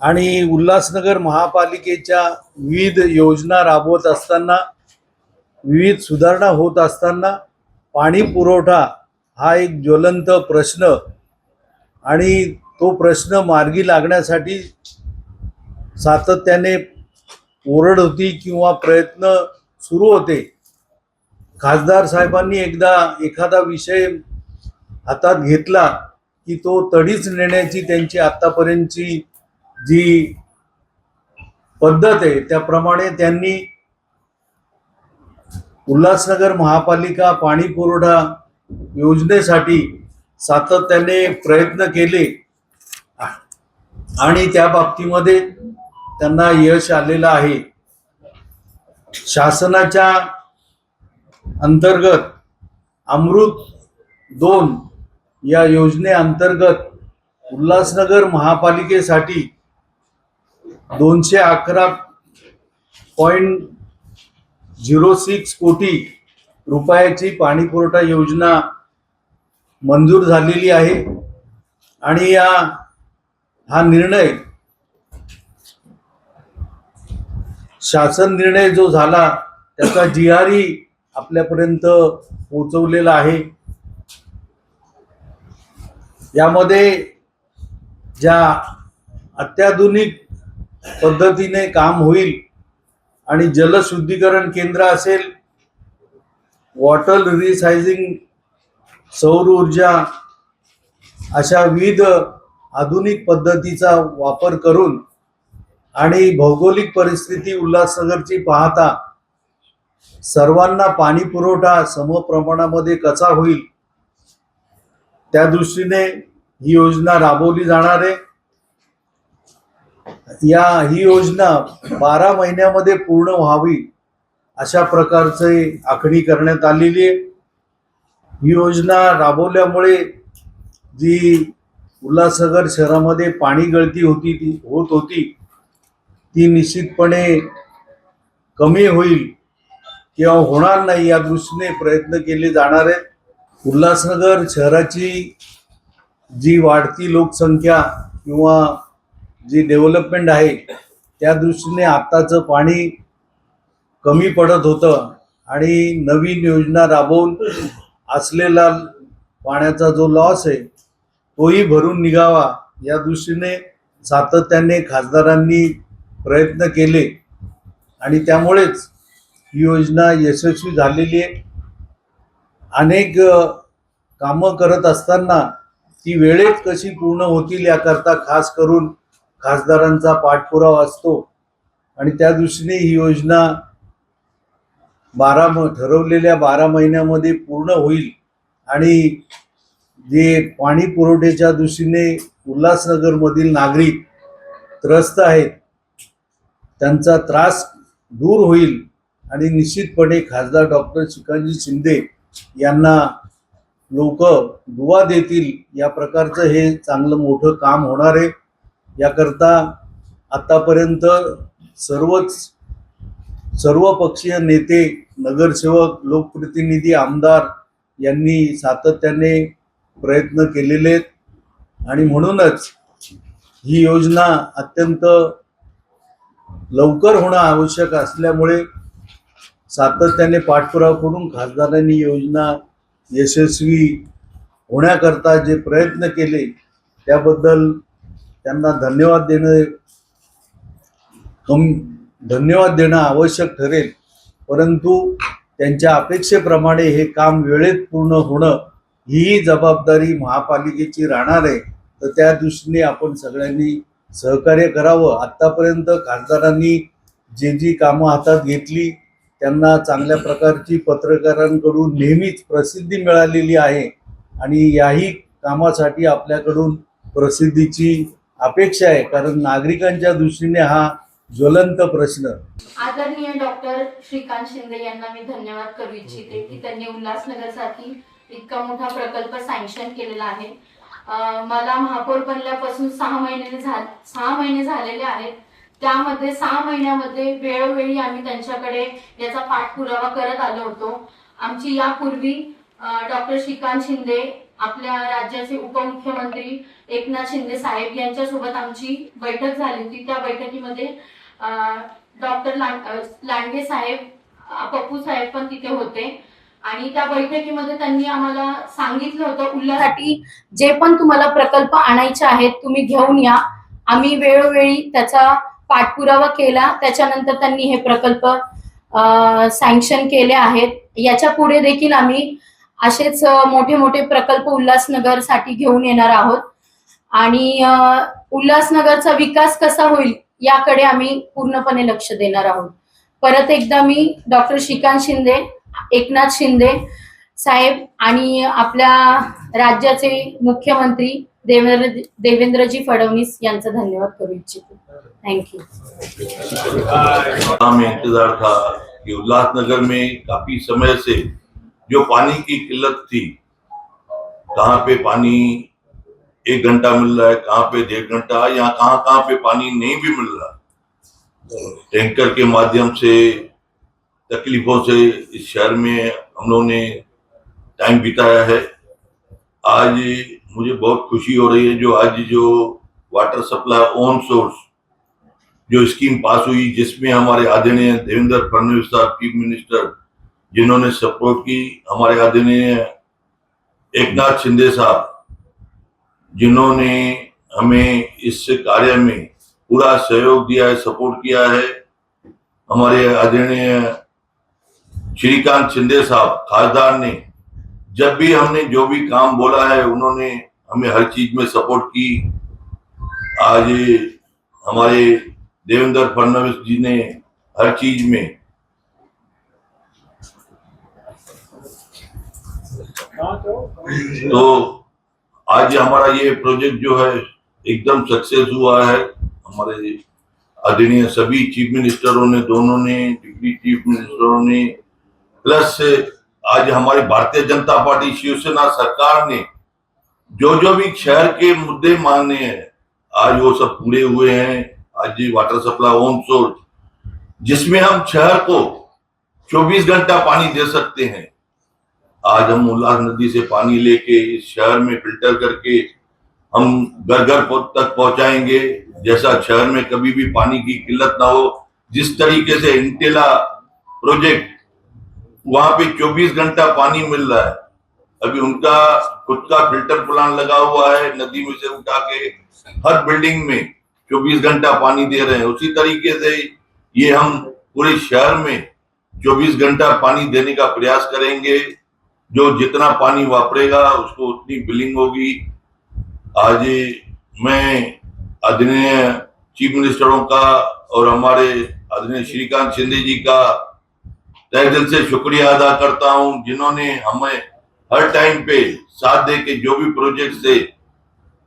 आणि उल्हासनगर महापालिकेच्या विविध योजना राबवत असताना, विविध सुधारणा होत असताना पाणी पुरवठा हा एक ज्वलंत प्रश्न आणि तो प्रश्न मार्गी लागण्यासाठी सातत्याने ओरड होती किंवा प्रयत्न सुरू होते. खासदार साहेबांनी एकदा एखादा विषय हातात घेतला की तो तडीच नेण्याची त्यांची आतापर्यंतची जी पद्धत आहे त्याप्रमाणे त्यांनी उल्हासनगर महापालिका पाणी पुरवठा योजनेसाठी सातत्याने प्रयत्न केले आणि त्या बाबतीमध्ये त्यांना यश आलेलं आहे. शासनाच्या अंतर्गत अमृत 2 या योजनेअंतर्गत उल्हासनगर महापालिकेसाठी 211.06 कोटी रुपयाची पाणी पुरवठा योजना मंजूर झालेली आहे. आणि हा निर्णय, शासन निर्णय जो झाला त्याचा GRE आपल्यापर्यंत पोहोचवलेला आहे. यामध्ये ज्या अत्याधुनिक पद्धतीने काम होईल आणि जलशुद्धीकरण केंद्र असेल, वॉटर रिसायझिंग, सौर ऊर्जा अशा विविध आधुनिक पद्धतीचा वापर करून आणि भौगोलिक परिस्थिती उल्हासनगरची पाहता सर्वांना पाणी पुरवठा समप्रमाणामध्ये कसा होईल त्या दृष्टीने ही योजना राबवली जाणार आहे. ही योजना 12 महिन्यामध्ये पूर्ण व्हावी अशा प्रकारचे आखणी करण्यात आलेली आहे. ही योजना राबवल्यामुळे जी उल्हासनगर शहरामध्ये पाणी गळती होत होती ती निश्चितपणे कमी होईल किंवा होणार नाही या दृष्टीने प्रयत्न केले जाणार आहेत. उल्हासनगर शहराची जी वाढती लोकसंख्या किंवा जी डेव्हलपमेंट आहे त्या दृष्टीने आत्ताचं पाणी कमी पडत होतं आणि नवीन योजना राबवून असलेला पाण्याचा जो लॉस आहे तोही भरून निघावा या दृष्टीने सातत्याने खासदारांनी प्रयत्न केले आणि त्यामुळेच ही योजना यशस्वी झालेली आहे. अनेक कामं करत असताना ती वेळेत कशी पूर्ण होतील याकरता खास करून खासदारांचा पाठपुरावा असतो आणि त्या दृष्टीने ही योजना ठरवलेल्या 12 महिन्यामध्ये पूर्ण होईल आणि जे पाणी पुरवठ्याच्या दृष्टीने उल्हासनगरमधील नागरिक त्रस्त आहेत त्यांचा त्रास दूर होईल आणि निश्चितपणे खासदार डॉक्टर श्रीकांतजी शिंदे यांना लोक दुवा देतील या प्रकारचं हे चांगलं मोठं काम होणार आहे. याकरता आतापर्यंत सर्व पक्षीय नेते, नगरसेवक, लोकप्रतिनिधी, आमदार यांनी सातत्याने प्रयत्न केलेले आहेत आणि म्हणूनच ही योजना अत्यंत लवकर होणं आवश्यक असल्यामुळे सातत्याने पाठपुरावा करून खासदारांनी योजना यशस्वी होण्याकरता जे प्रयत्न केले त्याबद्दल त्यांना धन्यवाद देणं आवश्यक ठरेल. परंतु त्यांच्या अपेक्षेप्रमाणे हे काम वेळेत पूर्ण होणं ही जबाबदारी महापालिकेची राहणार आहे. तर त्या दृष्टीने आपण सगळ्यांनी सहकार्य करावं. आत्तापर्यंत खासदारांनी जी कामं हातात घेतली त्यांना चांगल्या प्रकारची पत्रकारांकडून नेहमीच प्रसिद्धी मिळालेली आहे आणि याही कामासाठी आपल्याकडून प्रसिद्धीची अपेक्षा आहे, कारण नागरिकांच्या दृष्टीने हा ज्वलंत प्रश्न. आदरणीय डॉक्टर श्रीकांत शिंदे यांना मी धन्यवाद करू इच्छिते की त्यांनी उल्हासनगरसाठी इतका मोठा प्रकल्प सँक्शन केलेला आहे. मला महापौर बनल्यापासून 6 महिने झालेले आहेत. त्यामध्ये 6 महिन्यामध्ये वेळोवेळी आम्ही त्यांच्याकडे याचा पाठपुरावा करत आलो होतो. आमची यापूर्वी डॉक्टर श्रीकांत शिंदे आपल्या राज्याचे उपमुख्यमंत्री एकनाथ शिंदे साहेब यांच्यासोबत आमची बैठक झाली होती. त्या बैठकीमध्ये डॉक्टर लांडगे साहेब, पप्पू साहेब पण तिथे होते आणि त्या बैठकीमध्ये त्यांनी आम्हाला सांगितलं होतं उल्हासाठी जे पण तुम्हाला प्रकल्प आणायचे आहेत तुम्ही घेऊन या. आम्ही वेळोवेळी त्याचा पाठपुरावा केला. त्याच्यानंतर त्यांनी हे प्रकल्प सँक्शन केले आहेत. याच्या पुढे देखील आम्ही असेच मोठे मोठे प्रकल्प उल्हासनगर साठी घेऊन येणार आहोत आणि उल्हासनगरचा विकास कसा होईल याकडे आम्ही पूर्णपणे लक्ष देणार आहोत. परत एकदा मी डॉक्टर श्रीकांत शिंदे, एकनाथ शिंदे साहेब आणि आपल्या राज्याचे मुख्यमंत्री देवेंद्रजी फडणवीस यांचा धन्यवाद करू इच्छितो. थँक्यू. हमें इंतजार था कि उल्लासनगर में काफी समय से जो पानी की किल्लत थी, कहाँ पे पानी 1 घंटा मिल रहा है, कहाँ पे 1.5 घंटा, या कहाँ पे पानी नहीं भी मिल रहा, टैंकर के माध्यम से तकलीफों से इस शहर में हम लोगों ने टाइम बिताया है। आज मुझे बहुत खुशी हो रही है जो वाटर सप्लाई ऑन सोर्स जो स्कीम पास हुई, जिसमें हमारे आदरणीय देवेंद्र फडणवीस साहब चीफ मिनिस्टर जिन्होंने सपोर्ट की, हमारे आदरणीय एकनाथ शिंदे साहब जिन्होंने हमें इस कार्य में पूरा सहयोग दिया है, सपोर्ट किया है, हमारे आदरणीय श्रीकांत शिंदे साहब खासदार ने जब भी हमने जो भी काम बोला है उन्होंने हमें हर चीज में सपोर्ट की। आज हमारे देवेंद्र फडणवीस जी ने हर चीज में तो आज हमारा ये प्रोजेक्ट जो है एकदम सक्सेस हुआ है। हमारे आदरणीय सभी चीफ मिनिस्टरों ने, दोनों ने, डिप्टी चीफ मिनिस्टरों ने, प्लस आज हमारी भारतीय जनता पार्टी शिवसेना सरकार ने जो भी शहर के मुद्दे मांगने हैं आज वो सब पूरे हुए हैं। आज वाटर सप्लाई ऑन सोर्स जिसमें हम शहर को 24 घंटा पानी दे सकते हैं, आज हम उल्लास नदी से पानी लेके इस शहर में फिल्टर करके हम घर घर तक पहुंचाएंगे, जैसा शहर में कभी भी पानी की किल्लत ना हो। जिस तरीके से इंटेला प्रोजेक्ट वहां पे 24 घंटा पानी मिल रहा है, अभी उनका खुद का फिल्टर प्लांट लगा हुआ है, नदी में से उठा के हर बिल्डिंग में 24 घंटा पानी दे रहे हैं। उसी तरीके से ये हम पूरे शहर में 24 घंटा पानी देने का प्रयास करेंगे। जो जितना पानी वापरेगा उसको उतनी बिलिंग होगी। आज मैं आदरणीय चीफ मिनिस्टरों का और हमारे आदरणीय श्रीकांत शिंदे जी का तहे दिल से शुक्रिया अदा करता हूं, जिन्होंने हमें हर टाइम पे साथ दे के जो भी प्रोजेक्ट थे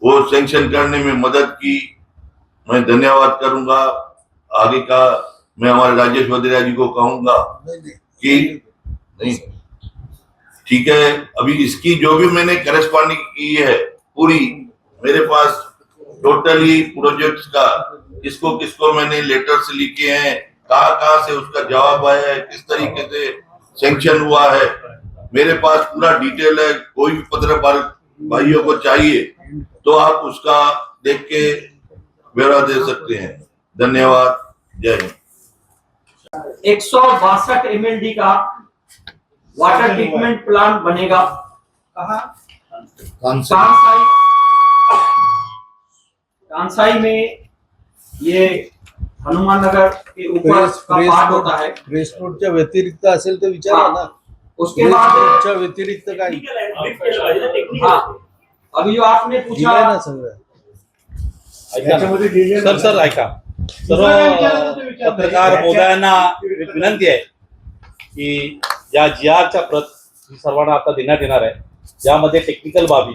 वो सैंक्शन करने में मदद की। मैं धन्यवाद करूंगा। आगे का मैं हमारे राजेश वदेरा जी को कहूंगा कि नहीं ठीक है, अभी इसकी जो भी मैंने करस्पॉन्डिंग की है पूरी मेरे पास टोटली प्रोजेक्ट्स का किसको किसको मैंने लेटर्स लिखे हैं, कहाँ से उसका जवाब आया है, किस तरीके से सैंक्शन हुआ है, मेरे पास पूरा डिटेल है। कोई भी पत्रकार भाइयों को चाहिए तो आप उसका देख के ब्यौरा दे सकते हैं। धन्यवाद। जय हिंद। 162 MLD का वाटर ट्रीटमेंट प्लांट बनेगा कांसाई में। ये हनुमान नगर के ऊपर का पार्ट होता है। प्रेस नोटच्या व्यतिरिक्त असेल तर विचारा ना। उसके बाद नोटच्या व्यतिरिक्त काय हाँ, अभी जो आपने पूछा दिलंय ना सगळं। सर ऐका, सर्व पत्रकार मोदयांना एक विनंती आहे की या GRच्या प्रत सर्वांना आता देण्यात येणार आहे, यामध्ये टेक्निकल बाबी,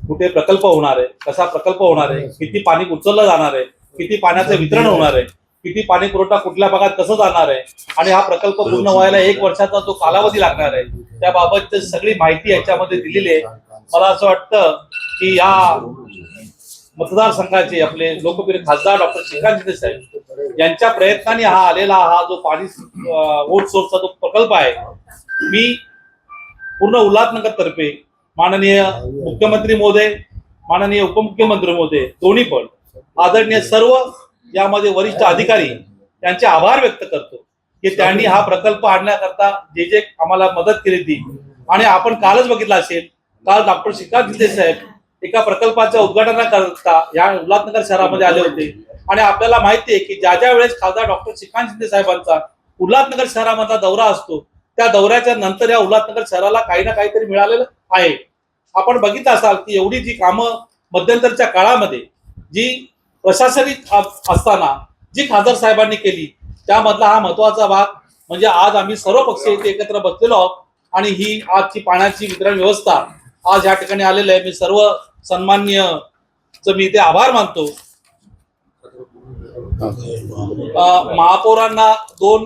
कुठे प्रकल्प होणार आहे, कसा प्रकल्प होणार आहे, किती पाणी उचललं जाणार आहे, किती पाण्याचं वितरण होणार आहे, किती पाणी पुरवठा कुठल्या भागात कसं जाणार आहे, आणि हा प्रकल्प पूर्ण व्हायला 1 वर्षाचा जो कालावधी लागणार आहे त्याबाबत सगळी माहिती याच्यामध्ये दिलेली आहे। मला असं वाटतं की या मतदारसंघाचे आपले लोकप्रिय खासदार डॉक्टर श्रीकांत शिंदे साहेब यांच्या प्रयत्नाने हा आलेला हा जो पाणी वोट सोर्सचा जो प्रकल्प आहे, मी पूर्ण उल्हासनगर तर्फे माननीय मुख्यमंत्री महोदय, माननीय उपमुख्यमंत्री महोदय दोन्ही पण आदरणीय सर्व यामध्ये वरिष्ठ अधिकारी यांचे आभार व्यक्त करतो की त्यांनी हा प्रकल्प आणण्याकरता जे जे आम्हाला मदत केली ती. आणि आपण कालच बघितलं असेल, काल डॉक्टर श्रीकांत शिंदे साहेब एका प्रकल्पाच्या उद्घाटनाकरता या उल्हासनगर शहरामध्ये आले होते. आणि आपल्याला माहिती आहे की ज्या वेळेस खासदार डॉक्टर श्रीकांत शिंदे साहेबांचा उल्हासनगर शहरामधला दौरा असतो, त्या दौऱ्याच्या नंतर या उल्हासनगर शहराला काही ना काहीतरी मिळालेलं आहे. आपण बघितलं असाल की एवढी जी कामं मध्यंतरच्या काळामध्ये जी प्रशासनिक असताना जी खासदार साहेबांनी केली, त्यामधला हा महत्वाचा भाग म्हणजे आज आम्ही सर्व पक्ष इथे एकत्र बसलेलो आहोत आणि ही आजची पाण्याची वितरण व्यवस्था आज या ठिकाणी आलेलं आहे. मी सर्व सन्मान्य मी इथे आभार मानतो. महापौरांना 2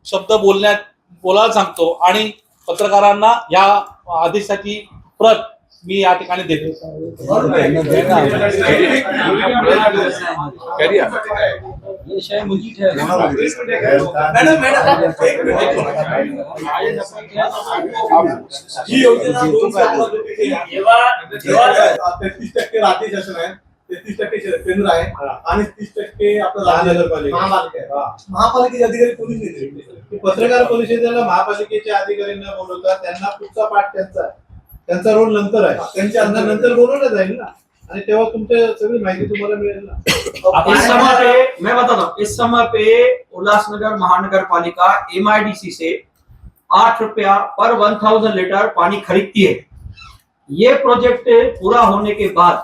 शब्द बोलायला सांगतो आणि पत्रकारांना या आदेशाची प्रत मी या ठिकाणी देतो. ही योजना 33% राज्य शासन आहे, 33% केंद्र आहे आणि 30% आपलं राज्य महापालिका आहे. महापालिकेचे अधिकारी कोणीच नाही. पत्रकार परिषदेला महापालिकेच्या अधिकाऱ्यांना बोलवतात, त्यांना पुढचा पाठ त्यांचा रोल नंतर आहे, त्यांच्या नंतर बोलवलं जाईल ना आणि तेव्हा तुमच्या सगळी माहिती तुम्हाला मिळेल ना. इस समय पे मैं बताता हूँ, इस समय पे उल्लासनगर महानगर पालिका MIDC से 8 रुपया पर 1000 लीटर पानी खरीदती है. ये प्रोजेक्ट पूरा होने के बाद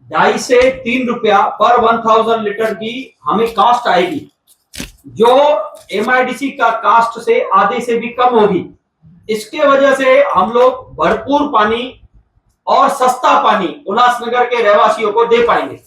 2.5 से 3 रुपया पर 1000 लीटर की हमें कास्ट आएगी, जो MIDC का कास्ट से आधे से भी कम होगी. इसके वजह से हम लोग भरपूर पानी और सस्ता पानी उल्लासनगर के रहवासियों को दे पाएंगे.